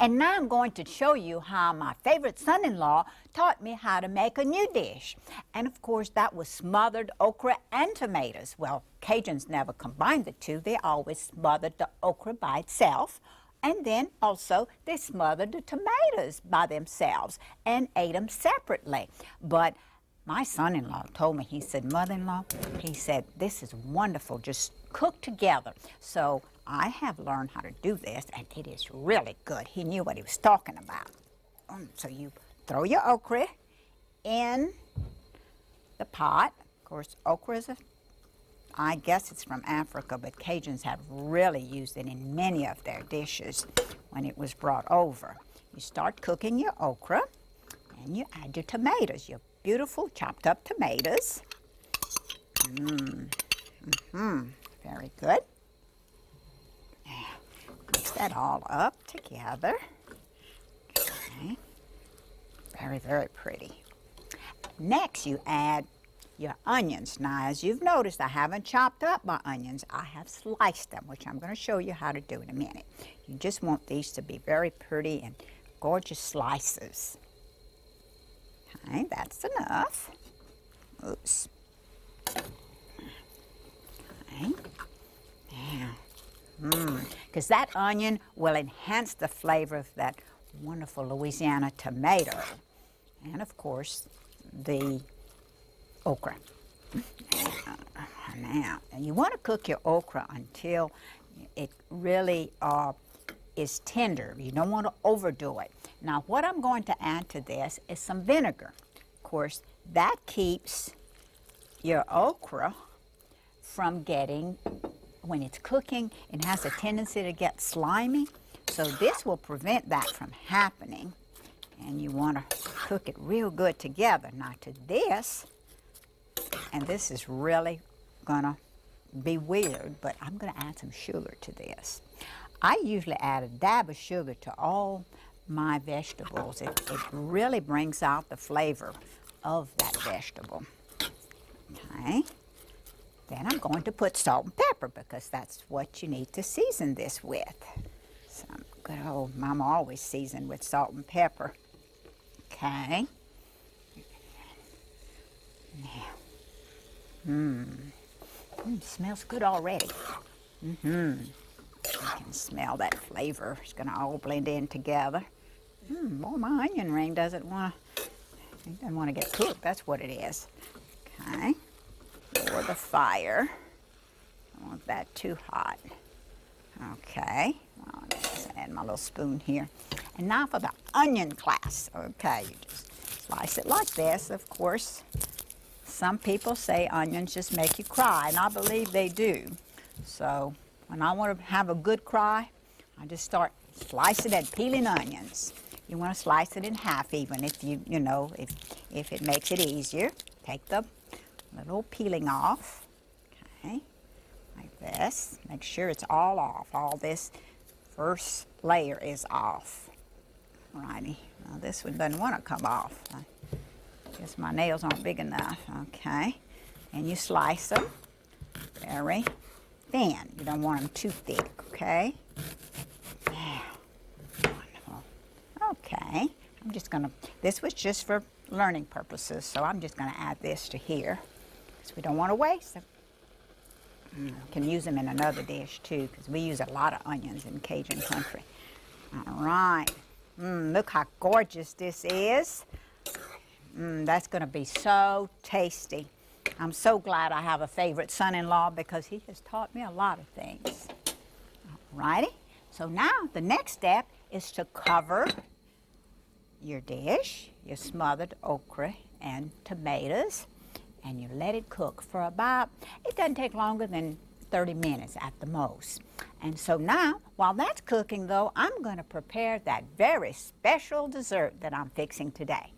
And now I'm going to show you how my favorite son-in-law taught me how to make a new dish. And of course, that was smothered okra and tomatoes. Well, Cajuns never combined the two. They always smothered the okra by itself. And then also they smothered the tomatoes by themselves and ate them separately. But my son-in-law told me, he said, "Mother-in-law," he said, "this is wonderful, just cook together." So I have learned how to do this, and it is really good. He knew what he was talking about. So you throw your okra in the pot. Of course, okra is I guess it's from Africa, but Cajuns have really used it in many of their dishes when it was brought over. You start cooking your okra, and you add your tomatoes, your beautiful chopped up tomatoes. Very good. Mix that all up together. Okay. Very, very pretty. Next, you add your onions. Now, as you've noticed, I haven't chopped up my onions. I have sliced them, which I'm going to show you how to do in a minute. You just want these to be very pretty and gorgeous slices. Okay, that's enough. Oops. Okay. Now, because that onion will enhance the flavor of that wonderful Louisiana tomato. And of course, the okra. Now, you want to cook your okra until it really is tender. You don't want to overdo it. Now, what I'm going to add to this is some vinegar. Of course, that keeps your okra from getting, when it's cooking, it has a tendency to get slimy. So this will prevent that from happening. And you want to cook it real good together. Now to this, and this is really gonna be weird, but I'm gonna add some sugar to this. I usually add a dab of sugar to all my vegetables. It really brings out the flavor of that vegetable. Okay. Then I'm going to put salt and pepper because that's what you need to season this with. Some good old Mama always seasoned with salt and pepper. Okay. Now, smells good already. You can smell that flavor. It's going to all blend in together. Boy, my onion ring doesn't want to get cooked. That's what it is. Okay. Lower the fire. I don't want that too hot. Okay. I'll just add my little spoon here. And now for the onion class. Okay, you just slice it like this, of course. Some people say onions just make you cry, and I believe they do. So when I want to have a good cry, I just start slicing and peeling onions. You want to slice it in half even if if it makes it easier. Take the little peeling off, okay, like this. Make sure it's all off. All this first layer is off. Righty. Now this one doesn't want to come off. I guess my nails aren't big enough. Okay. And you slice them very thin. You don't want them too thick, okay? Yeah. Wonderful. Okay. I'm just going to, this was just for learning purposes, so I'm just going to add this to here because we don't want to waste them. Can use them in another dish too because we use a lot of onions in Cajun country. All right. Look how gorgeous this is. That's going to be so tasty. I'm so glad I have a favorite son-in-law because he has taught me a lot of things. All righty. So now the next step is to cover your dish, your smothered okra and tomatoes, and you let it cook for about, it doesn't take longer than 30 minutes at the most. And so now, while that's cooking though, I'm going to prepare that very special dessert that I'm fixing today.